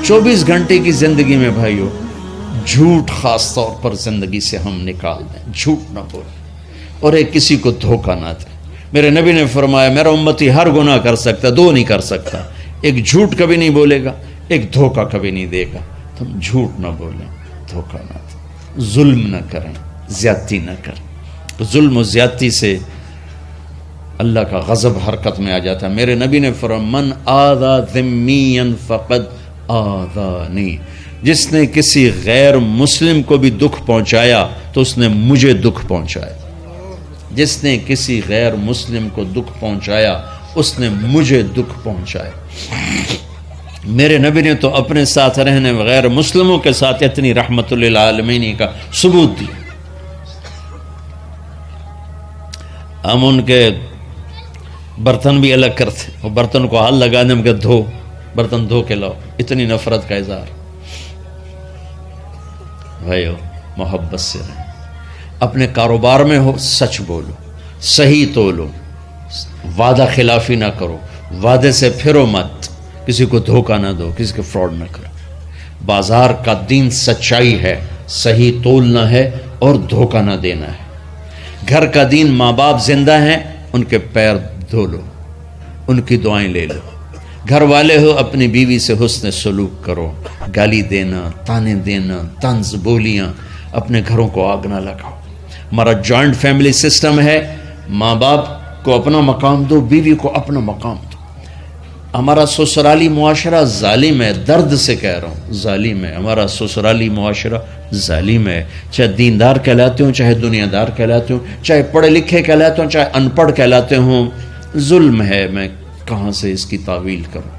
24 گھنٹے کی زندگی میں بھائیو جھوٹ خاص طور پر زندگی سے ہم نکال دیں، جھوٹ نہ بولیں اور ایک کسی کو دھوکہ نہ دیں۔ میرے نبی نے فرمایا میرا امتی ہر گناہ کر سکتا، دو نہیں کر سکتا، ایک جھوٹ کبھی نہیں بولے گا، ایک دھوکہ کبھی نہیں دے گا۔ تم جھوٹ نہ بولیں، دھوکہ نہ دیں، ظلم نہ کریں، زیادتی نہ کریں۔ ظلم و زیادتی سے اللہ کا غضب حرکت میں آ جاتا ہے۔ میرے نبی نے فرمایا من آذا ذمیا فقد آذانی، جس نے کسی غیر مسلم کو بھی دکھ پہنچایا تو اس نے مجھے دکھ پہنچایا، جس نے کسی غیر مسلم کو دکھ پہنچایا اس نے مجھے دکھ پہنچایا۔ میرے نبی نے تو اپنے ساتھ رہنے غیر مسلموں کے ساتھ اتنی رحمت للعالمین کا ثبوت دیا۔ ہم ان کے برتن بھی الگ کرتے، وہ برتن کو ہاتھ لگانے میں کہ دھو، برتن دھو کے لاؤ، اتنی نفرت کا اظہار۔ بھائیو محبت سے رہیں، اپنے کاروبار میں ہو سچ بولو، صحیح تولو، وعدہ خلافی نہ کرو، وعدے سے پھرو مت، کسی کو دھوکہ نہ دو، کسی کو فراڈ نہ کرو۔ بازار کا دین سچائی ہے، صحیح تولنا ہے اور دھوکہ نہ دینا ہے۔ گھر کا دین ماں باپ زندہ ہیں، ان کے پیر دھو لو، ان کی دعائیں لے لو۔ گھر والے ہو اپنی بیوی سے حسن سلوک کرو، گالی دینا، تانے دینا، طنز بولیاں، اپنے گھروں کو آگ نہ لگاؤ۔ ہمارا جوائنٹ فیملی سسٹم ہے، ماں باپ کو اپنا مقام دو، بیوی کو اپنا مقام دو۔ ہمارا سسرالی معاشرہ ظالم ہے، درد سے کہہ رہا ہوں ظالم ہے، ہمارا سسرالی معاشرہ ظالم ہے، چاہے دیندار کہلاتے ہوں، چاہے دنیا دار کہلاتے ہوں، چاہے پڑھے لکھے کہلاتے ہوں، چاہے ان پڑھ کہلاتے ہوں، ظلم ہے۔ میں کہاں سے اس کی تعویل کروں؟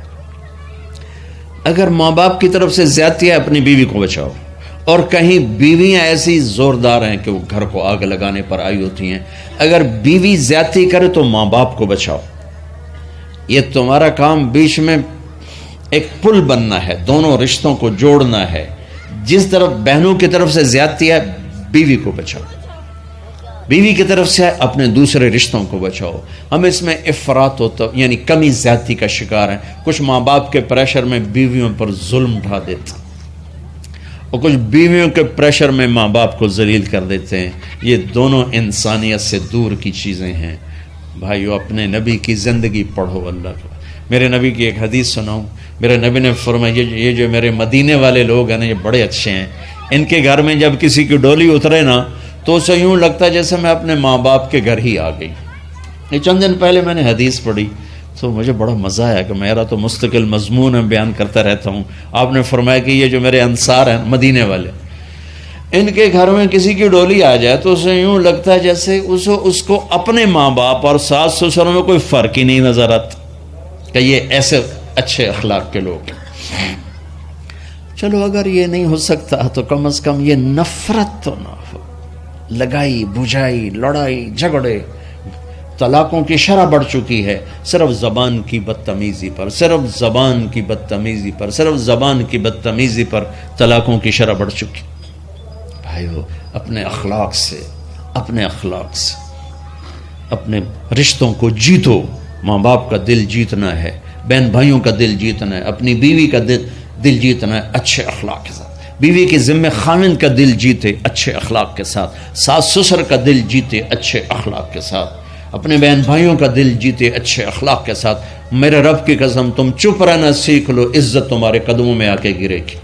اگر ماں باپ کی طرف سے زیادتی ہے اپنی بیوی کو بچاؤ، اور کہیں بیویاں ایسی زوردار ہیں کہ وہ گھر کو آگ لگانے پر آئی ہوتی ہیں، اگر بیوی زیادتی کرے تو ماں باپ کو بچاؤ۔ یہ تمہارا کام بیچ میں ایک پل بننا ہے، دونوں رشتوں کو جوڑنا ہے۔ جس طرف بہنوں کی طرف سے زیادتی ہے بیوی کو بچاؤ، بیوی کی طرف سے اپنے دوسرے رشتوں کو بچاؤ۔ ہم اس میں افراط ہوتا یعنی کمی زیادتی کا شکار ہیں۔ کچھ ماں باپ کے پریشر میں بیویوں پر ظلم ڈھا دیتے ہیں، اور کچھ بیویوں کے پریشر میں ماں باپ کو ذلیل کر دیتے ہیں۔ یہ دونوں انسانیت سے دور کی چیزیں ہیں۔ بھائیو اپنے نبی کی زندگی پڑھو اللہ کو۔ میرے نبی کی ایک حدیث سناؤں، میرے نبی نے فرمایا یہ جو میرے مدینے والے لوگ ہیں نا، یہ بڑے اچھے ہیں۔ ان کے گھر میں جب کسی کی ڈولی اترے نا تو اسے یوں لگتا ہے جیسے میں اپنے ماں باپ کے گھر ہی آ گئی۔ یہ چند دن پہلے میں نے حدیث پڑھی تو مجھے بڑا مزہ آیا کہ میرا تو مستقل مضمون ہے، بیان کرتا رہتا ہوں۔ آپ نے فرمایا کہ یہ جو میرے انصار ہیں مدینے والے، ان کے گھر میں کسی کی ڈولی آ جائے تو اسے یوں لگتا ہے جیسے اس کو اپنے ماں باپ اور ساس سسروں میں کوئی فرق ہی نہیں نظر آتا، کہ یہ ایسے اچھے اخلاق کے لوگ ہیں۔ چلو اگر یہ نہیں ہو سکتا تو کم از کم یہ نفرت تو نہ ہو، لگائی بجھائی، لڑائی جھگڑے، طلاقوں کی شرح بڑھ چکی ہے صرف زبان کی بدتمیزی پر، صرف زبان کی بدتمیزی پر، صرف زبان کی بدتمیزی پر طلاقوں کی شرح بڑھ چکی۔ بھائیو اپنے اخلاق سے اپنے رشتوں کو جیتو۔ ماں باپ کا دل جیتنا ہے، بہن بھائیوں کا دل جیتنا ہے، اپنی بیوی کا دل جیتنا ہے اچھے اخلاق کے ساتھ۔ بیوی کے ذمہ خاوند کا دل جیتے اچھے اخلاق کے ساتھ، ساس سسر کا دل جیتے اچھے اخلاق کے ساتھ، اپنے بہن بھائیوں کا دل جیتے اچھے اخلاق کے ساتھ۔ میرے رب کی قسم تم چپ رہنا سیکھ لو، عزت تمہارے قدموں میں آ کے گرے گی۔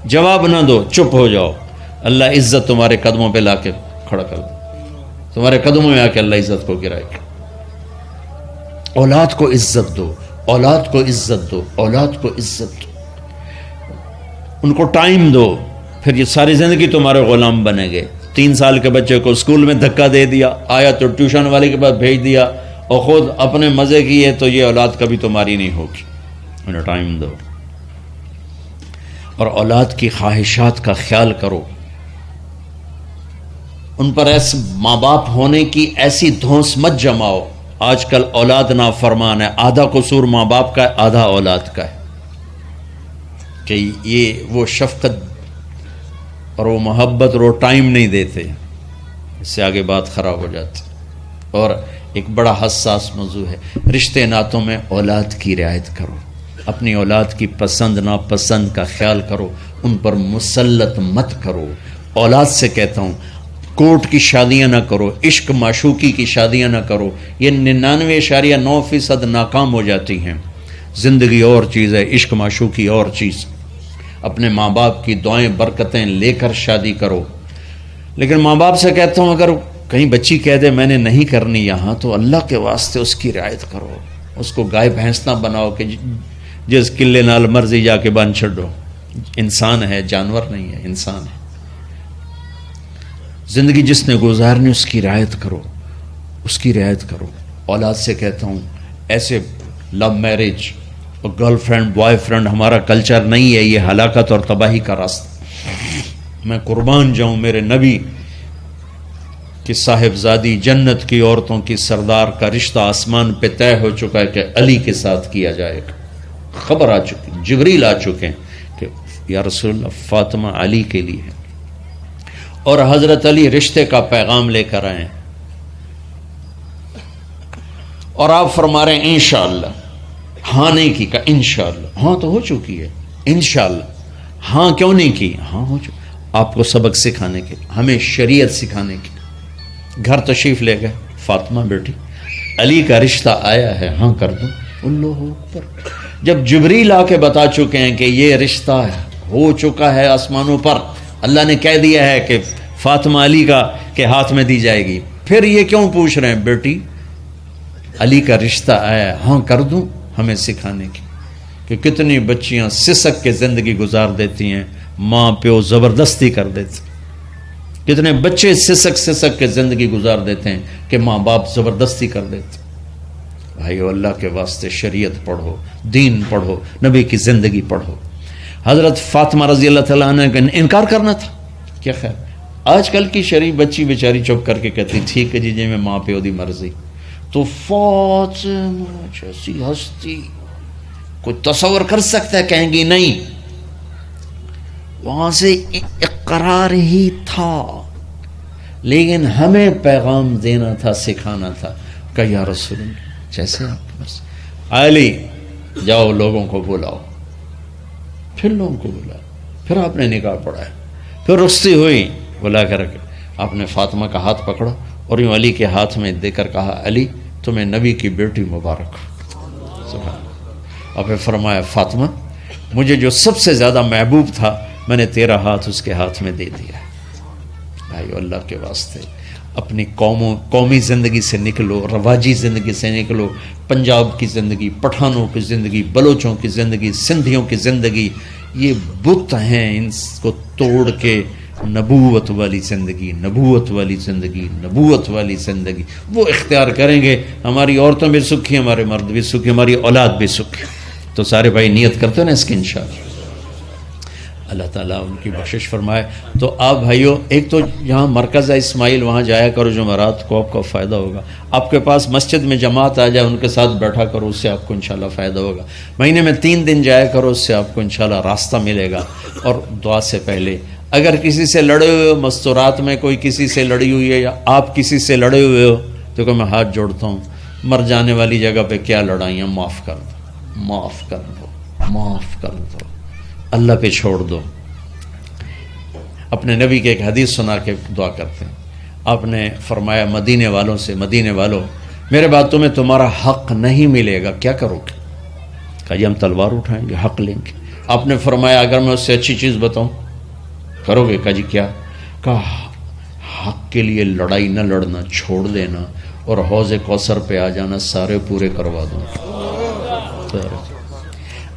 جواب نہ دو، چپ ہو جاؤ، اللہ عزت تمہارے قدموں پہ لا کے کھڑا کر دے، تمہارے قدموں میں آ کے اللہ عزت کو گرائے گا۔ اولاد کو عزت دو، اولاد کو عزت دو، اولاد کو عزت دو، ان کو ٹائم دو، پھر یہ ساری زندگی تمہارے غلام بنے گے۔ 3 سال کے بچے کو اسکول میں دھکا دے دیا، آیا تو ٹیوشن والے کے پاس بھیج دیا اور خود اپنے مزے کیے، تو یہ اولاد کبھی تمہاری نہیں ہوگی۔ انہیں ٹائم دو اور اولاد کی خواہشات کا خیال کرو۔ ان پر ایسے ماں باپ ہونے کی ایسی دھونس مت جماؤ۔ آج کل اولاد نافرمان ہے، آدھا قصور ماں باپ کا ہے، آدھا اولاد کا ہے، کہ یہ وہ شفقت اور وہ محبت اور وہ ٹائم نہیں دیتے، اس سے آگے بات خراب ہو جاتی۔ اور ایک بڑا حساس موضوع ہے، رشتے ناتوں میں اولاد کی رعایت کرو۔ اپنی اولاد کی پسند ناپسند کا خیال کرو، ان پر مسلط مت کرو۔ اولاد سے کہتا ہوں کورٹ کی شادیاں نہ کرو، عشق معشوقی کی شادیاں نہ کرو، یہ 99.9% ناکام ہو جاتی ہیں۔ زندگی اور چیز ہے، عشق معشوقی اور چیز۔ اپنے ماں باپ کی دعائیں برکتیں لے کر شادی کرو۔ لیکن ماں باپ سے کہتا ہوں اگر کہیں بچی کہہ دے میں نے نہیں کرنی یہاں، تو اللہ کے واسطے اس کی رعایت کرو، اس کو گائے بھینس نہ بناؤ کہ جس قلے نال مرضی جا کے بن چھڈو۔ انسان ہے، جانور نہیں ہے، انسان ہے۔ زندگی جس نے گزارنی اس کی رعایت کرو، اس کی رعایت کرو۔ اولاد سے کہتا ہوں ایسے لو میرج اور گرل فرینڈ بوائے فرینڈ ہمارا کلچر نہیں ہے، یہ ہلاکت اور تباہی کا راستہ۔ میں قربان جاؤں میرے نبی کہ صاحبزادی جنت کی عورتوں کی سردار کا رشتہ آسمان پہ طے ہو چکا ہے کہ علی کے ساتھ کیا جائے گا۔ خبر آ چکی، جبریل آ چکے ہیں کہ یا رسول اللہ فاطمہ علی کے لیے ہے، اور حضرت علی رشتے کا پیغام لے کر آئے ہیں، اور آپ فرما رہے ہیں انشاءاللہ۔ ہاں نہیں کی، کہا انشاءاللہ۔ ہاں تو ہو چکی ہے، انشاءاللہ۔ ہاں کیوں نہیں کی؟ ہاں ہو چکی۔ آپ کو سبق سکھانے کے، ہمیں شریعت سکھانے کی۔ گھر تشریف لے گئے، فاطمہ بیٹی علی کا رشتہ آیا ہے، ہاں کر دو۔ اللہ اکبر۔ جب جبریل آ کے بتا چکے ہیں کہ یہ رشتہ ہو چکا ہے آسمانوں پر، اللہ نے کہہ دیا ہے کہ فاطمہ علی کا کے ہاتھ میں دی جائے گی، پھر یہ کیوں پوچھ رہے ہیں بیٹی علی کا رشتہ آیا ہے، ہاں کر دوں؟ ہمیں سکھانے کی کہ کتنی بچیاں سسک کے زندگی گزار دیتی ہیں، ماں پیو زبردستی کر دیتے، کتنے بچے سسک کے زندگی گزار دیتے ہیں کہ ماں باپ زبردستی کر دیتے۔ بھائیو اللہ کے واسطے شریعت پڑھو، دین پڑھو، نبی کی زندگی پڑھو۔ حضرت فاطمہ رضی اللہ تعالیٰ عنہ کا انکار کرنا تھا، کیا خیر آج کل کی شریف بچی بیچاری چپ کر کے کہتی ٹھیک ہے جی میں ماں پیو دی مرضی۔ تو فاطمہ جیسی ہستی کوئی تصور کر سکتا ہے؟ کہیں گی نہیں، وہاں سے اقرار ہی تھا، لیکن ہمیں پیغام دینا تھا، سکھانا تھا کہ یا رسول اللہ جیسے آپ بس علی جاؤ لوگوں کو بلاؤ، پھر لوگوں کو بلاؤ، پھر آپ نے نکاح پڑھایا، پھر رخصتی ہوئی، بلا کر کے آپ نے فاطمہ کا ہاتھ پکڑا اور یوں علی کے ہاتھ میں دے کر کہا علی تمہیں نبی کی بیٹی مبارک۔ اور پھر فرمایا فاطمہ مجھے جو سب سے زیادہ محبوب تھا میں نے تیرا ہاتھ اس کے ہاتھ میں دے دیا۔ بھائیو اللہ کے واسطے اپنی قومی زندگی سے نکلو، رواجی زندگی سے نکلو، پنجاب کی زندگی، پٹھانوں کی زندگی، بلوچوں کی زندگی، سندھیوں کی زندگی، یہ بت ہیں، ان کو توڑ کے نبوت والی زندگی، نبوت والی زندگی، نبوت والی زندگی وہ اختیار کریں گے، ہماری عورتیں بھی سکھی، ہمارے مرد بھی سکھی، ہماری اولاد بھی سکھی۔ تو سارے بھائی نیت کرتے ہیں نا اس کی انشاءاللہ، اللہ تعالیٰ ان کی بخشش فرمائے۔ تو آپ بھائیوں ایک تو یہاں مرکز ہے اسماعیل، وہاں جایا کرو جمعرات کو، آپ کو فائدہ ہوگا۔ آپ کے پاس مسجد میں جماعت آ جائے، ان کے ساتھ بیٹھا کرو، اس سے آپ کو انشاءاللہ فائدہ ہوگا۔ مہینے میں 3 دن جایا کرو، اس سے آپ کو انشاءاللہ راستہ ملے گا۔ اور دعا سے پہلے اگر کسی سے لڑے ہوئے ہو، مستورات میں کوئی کسی سے لڑی ہوئی ہے یا آپ کسی سے لڑے ہوئے ہو، تو کہ میں ہاتھ جوڑتا ہوں، مر جانے والی جگہ پہ کیا لڑائیاں، معاف کر دو، معاف کر دو، معاف کر دو، اللہ پہ چھوڑ دو۔ اپنے نبی کے ایک حدیث سنا کے دعا کرتے ہیں، آپ نے فرمایا مدینے والوں سے، مدینے والوں میرے بعد تمہیں تمہارا حق نہیں ملے گا، کیا کرو گے؟ کہا جی ہم تلوار اٹھائیں گے، حق لیں گے۔ آپ نے فرمایا اگر میں اس سے اچھی چیز بتاؤں کرو گے؟ کہا جی کیا؟ کہا حق کے لیے لڑائی نہ لڑنا، چھوڑ دینا، اور حوض کوثر پہ آ جانا، سارے پورے کروا دوں۔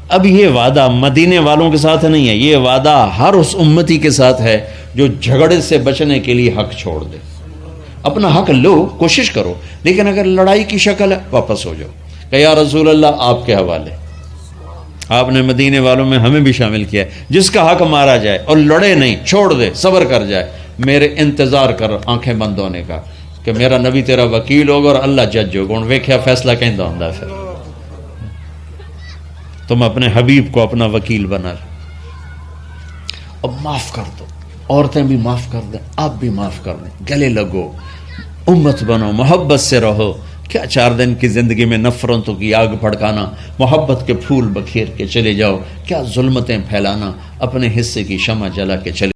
اب یہ وعدہ مدینے والوں کے ساتھ نہیں ہے، یہ وعدہ ہر اس امتی کے ساتھ ہے جو جھگڑے سے بچنے کے لیے حق چھوڑ دے۔ اپنا حق لو، کوشش کرو، لیکن اگر لڑائی کی شکل ہے واپس ہو جاؤ کہ یا رسول اللہ آپ کے حوالے۔ آپ نے مدینے والوں میں ہمیں بھی شامل کیا ہے، جس کا حق مارا جائے اور لڑے نہیں، چھوڑ دے، صبر کر جائے، میرے انتظار کر آنکھیں بند ہونے کا کہ میرا نبی تیرا وکیل ہوگا اور اللہ جج ہوگا، اور ویکھیا فیصلہ کہیں دا ہوندا پھر تم اپنے حبیب کو اپنا وکیل بنا لو۔ اب معاف کر دو، عورتیں بھی معاف کر دیں، آپ بھی معاف کر دیں، گلے لگو، امت بنو، محبت سے رہو، کیا 4 دن کی زندگی میں نفرتوں کی آگ بھڑکانا، محبت کے پھول بکھیر کے چلے جاؤ، کیا ظلمتیں پھیلانا، اپنے حصے کی شمع جلا کے چلے